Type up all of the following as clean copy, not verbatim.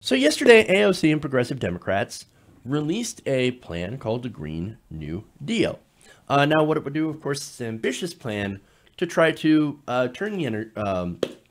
So yesterday, AOC and progressive Democrats released a plan called the Green New Deal. Now, what it would do, of course, is an ambitious plan to try to turn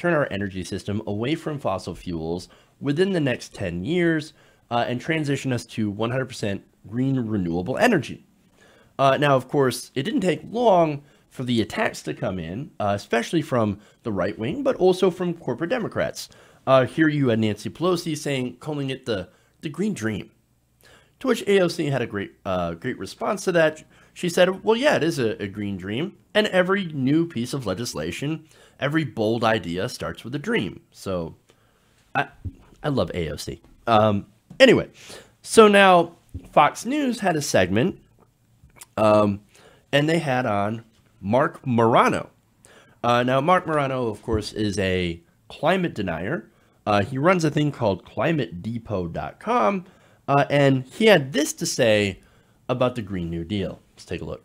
our energy system away from fossil fuels within the next 10 years and transition us to 100% green renewable energy. Now, of course, it didn't take long for the attacks to come in, especially from the right wing, but also from corporate Democrats. Here you had Nancy Pelosi calling it the Green Dream, to which AOC had a great response to that. She said, well, yeah, it is a green dream, and every new piece of legislation, every bold idea starts with a dream. So I love AOC. Anyway, so now Fox News had a segment, and they had on Mark Morano. Now, Mark Morano, of course, is a climate denier. He runs a thing called climatedepot.com, and he had this to say about the Green New Deal. Let's take a look.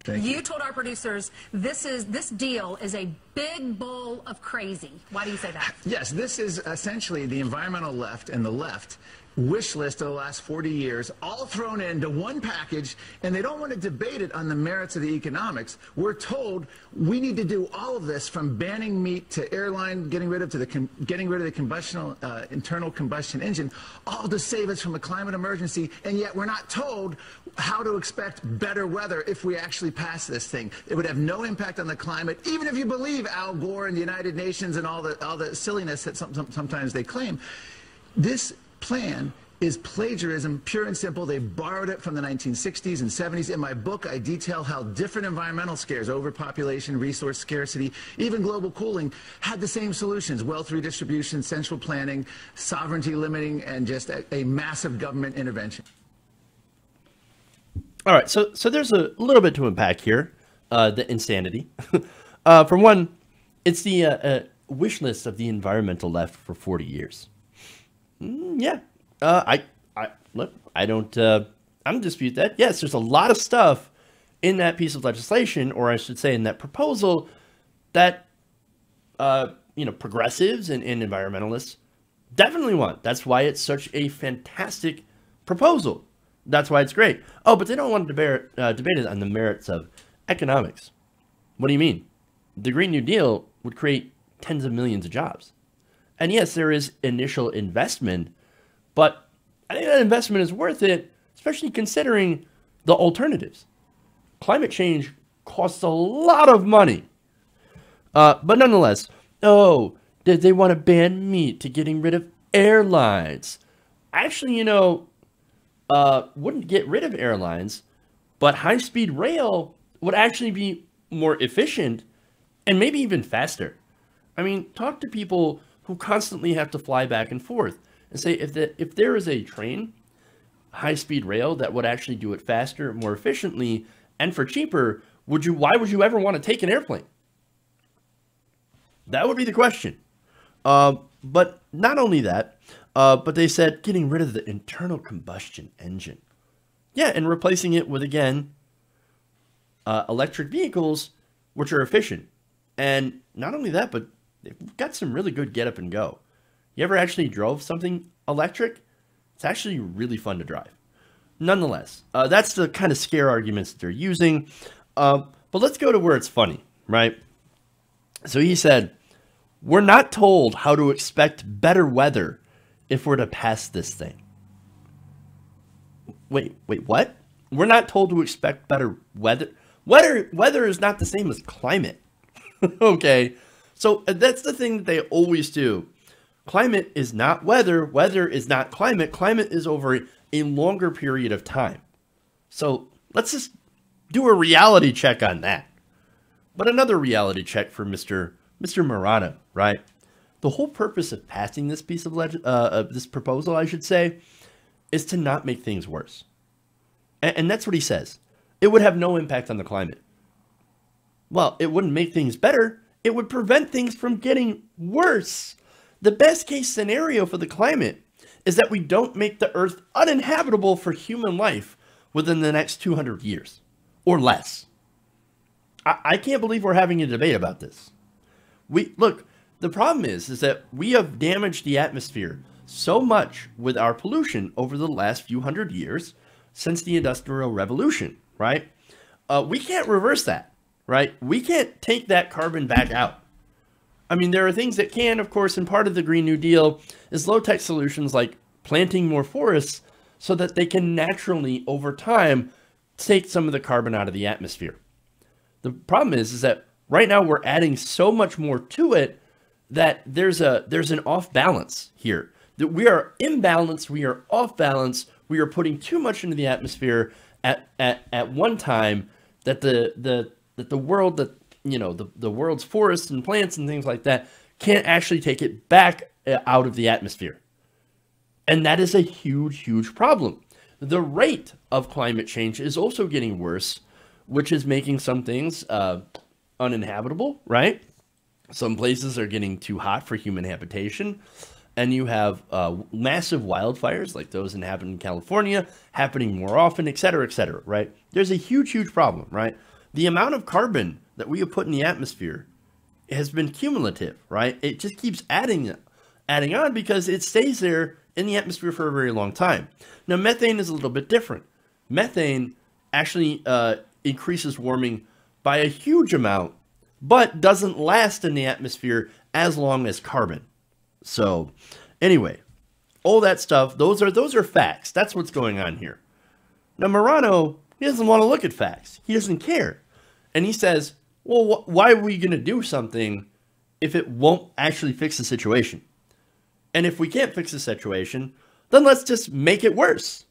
You told our producers this deal is a big bowl of crazy. Why do you say that? Yes, this is essentially the environmental left and the left wish list of the last 40 years, all thrown into one package, and they don't want to debate it on the merits of the economics. We're told we need to do all of this, from banning meat to airline getting rid of the internal combustion engine, all to save us from a climate emergency, and yet we're not told how to expect better weather if we actually pass this thing. It would have no impact on the climate, even if you believe Al Gore and the United Nations and all the silliness that sometimes they claim. This plan is plagiarism, pure and simple. They borrowed it from the 1960s and 70s. In my book, I detail how different environmental scares, overpopulation, resource scarcity, even global cooling, had the same solutions: wealth redistribution, central planning, sovereignty limiting, and just a massive government intervention. All right, so there's a little bit to unpack here, the insanity. For one, it's the wish list of the environmental left for 40 years. Yeah, I don't dispute that. Yes, there's a lot of stuff in that piece of legislation, or I should say in that proposal, that, progressives and environmentalists definitely want. That's why it's such a fantastic proposal. That's why it's great. Oh, but they don't want to debate it on the merits of economics. What do you mean? The Green New Deal would create tens of millions of jobs. And yes, there is initial investment, but I think that investment is worth it, especially considering the alternatives. Climate change costs a lot of money. But nonetheless, did they want to ban meat to getting rid of airlines? Actually, wouldn't get rid of airlines, but high-speed rail would actually be more efficient and maybe even faster. I mean, talk to people who constantly have to fly back and forth and say, if there is a train, high-speed rail, that would actually do it faster, more efficiently, and for cheaper, why would you ever want to take an airplane? That would be the question. But not only that, but they said getting rid of the internal combustion engine. Yeah, and replacing it with, again, electric vehicles, which are efficient. And not only that, but they've got some really good get up and go. You ever actually drove something electric? It's actually really fun to drive. Nonetheless, that's the kind of scare arguments that they're using. But let's go to where it's funny, right? So he said, we're not told how to expect better weather if we're to pass this thing. Wait, what? We're not told to expect better weather? Weather is not the same as climate. Okay. So that's the thing that they always do. Climate is not weather. Weather is not climate. Climate is over a longer period of time. So let's just do a reality check on that. But another reality check for Mr. Morano, right? The whole purpose of passing this piece of this proposal, I should say, is to not make things worse. And that's what he says. It would have no impact on the climate. Well, it wouldn't make things better. It would prevent things from getting worse. The best case scenario for the climate is that we don't make the Earth uninhabitable for human life within the next 200 years or less. I can't believe we're having a debate about this. Look, the problem is that we have damaged the atmosphere so much with our pollution over the last few hundred years since the Industrial Revolution, right? We can't reverse that, right? We can't take that carbon back out. I mean, there are things that can, of course, and part of the Green New Deal is low-tech solutions like planting more forests so that they can naturally, over time, take some of the carbon out of the atmosphere. The problem is that right now we're adding so much more to it that there's an off balance here. That we are imbalanced, we are off balance, we are putting too much into the atmosphere at one time that the world, that the world's forests and plants and things like that can't actually take it back out of the atmosphere. And that is a huge, huge problem. The rate of climate change is also getting worse, which is making some things uninhabitable, right? Some places are getting too hot for human habitation. And you have massive wildfires like those happening in California, happening more often, et cetera, right? There's a huge, huge problem, right? The amount of carbon that we have put in the atmosphere has been cumulative, right? It just keeps adding on because it stays there in the atmosphere for a very long time. Now, methane is a little bit different. Methane actually increases warming by a huge amount, but doesn't last in the atmosphere as long as carbon. So anyway, all that stuff, those are facts. That's what's going on here. Now, Morano, he doesn't want to look at facts. He doesn't care. And he says, well, why are we going to do something if it won't actually fix the situation? And if we can't fix the situation, then let's just make it worse.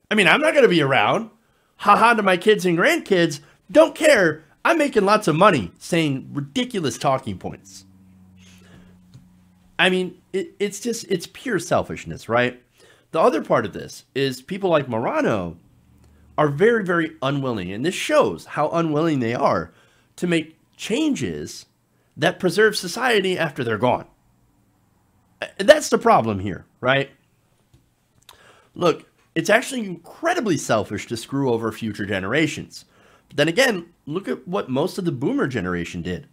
I mean, I'm not going to be around. Ha-ha to my kids and grandkids. Don't care. I'm making lots of money saying ridiculous talking points. I mean, it's pure selfishness, right? The other part of this is people like Morano are very, very unwilling, and this shows how unwilling they are to make changes that preserve society after they're gone. That's the problem here, right? Look, it's actually incredibly selfish to screw over future generations. But then again, look at what most of the boomer generation did.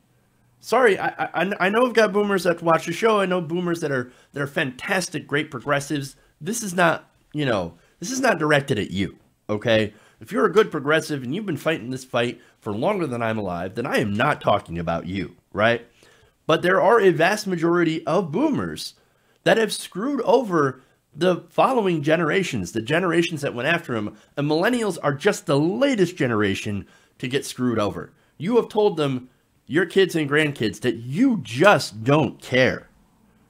Sorry, I know I've got boomers that watch the show. I know boomers that are fantastic, great progressives. This is not, this is not directed at you, okay? If you're a good progressive and you've been fighting this fight for longer than I'm alive, then I am not talking about you, right? But there are a vast majority of boomers that have screwed over the following generations, the generations that went after them, and millennials are just the latest generation to get screwed over. You have told them, your kids and grandkids, that you just don't care.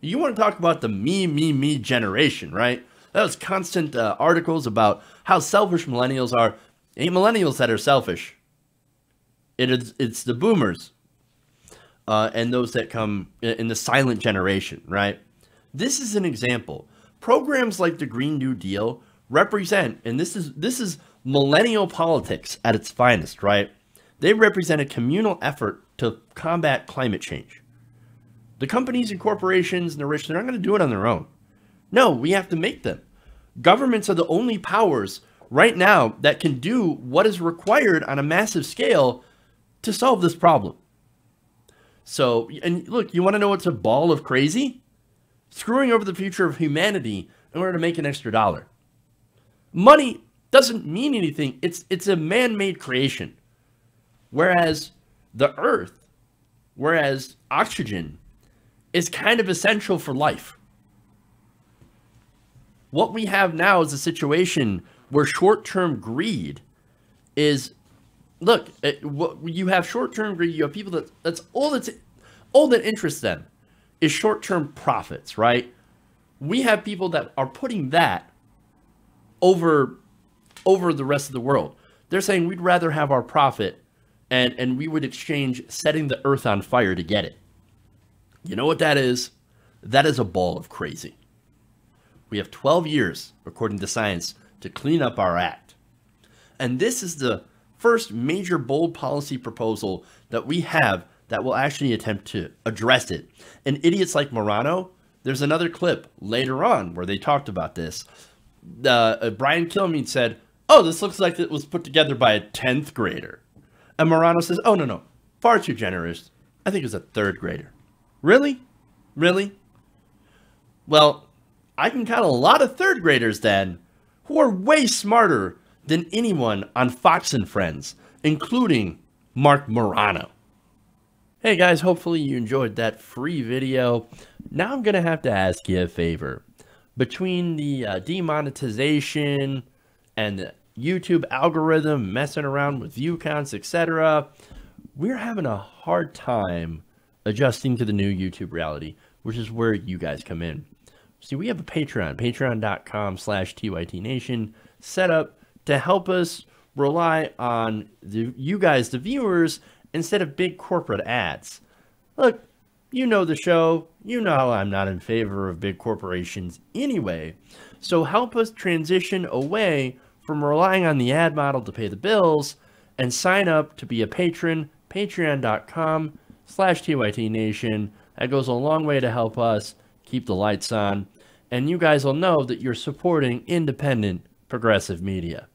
You want to talk about the me generation, right? That was constant articles about how selfish millennials are. Ain't millennials that are selfish. It's the boomers and those that come in the silent generation, right? This is an example. Programs like the Green New Deal represent, and this is millennial politics at its finest, right? They represent a communal effort to combat climate change. The companies and corporations and the rich, they're not going to do it on their own. No, we have to make them. Governments are the only powers right now that can do what is required on a massive scale to solve this problem. So, and look, you want to know what's a ball of crazy? Screwing over the future of humanity in order to make an extra dollar. Money doesn't mean anything. It's a man-made creation. Whereas the earth, whereas oxygen is kind of essential for life. What we have now is a situation where short-term greed is, look, you have short-term greed, you have people that's all that interests them is short-term profits, right? We have people that are putting that over the rest of the world. They're saying we'd rather have our profit and we would exchange setting the earth on fire to get it. You know what that is? That is a ball of crazy. We have 12 years, according to science, to clean up our act. And this is the first major bold policy proposal that we have that will actually attempt to address it. And idiots like Morano, there's another clip later on where they talked about this. Brian Kilmeade said, oh, this looks like it was put together by a 10th grader. And Morano says, oh, no, far too generous. I think it was a 3rd grader. Really? Really? Well, I can count a lot of third graders then who are way smarter than anyone on Fox and Friends, including Mark Morano. Hey guys, hopefully you enjoyed that free video. Now I'm going to have to ask you a favor. Between the demonetization and the YouTube algorithm messing around with view counts, etc., we're having a hard time adjusting to the new YouTube reality, which is where you guys come in. See, we have a Patreon, patreon.com/TYTNation, set up to help us rely on you guys, the viewers, instead of big corporate ads. Look, you know the show. You know I'm not in favor of big corporations anyway. So help us transition away from relying on the ad model to pay the bills and sign up to be a patron, patreon.com/TYTNation. That goes a long way to help us keep the lights on. And you guys will know that you're supporting independent progressive media.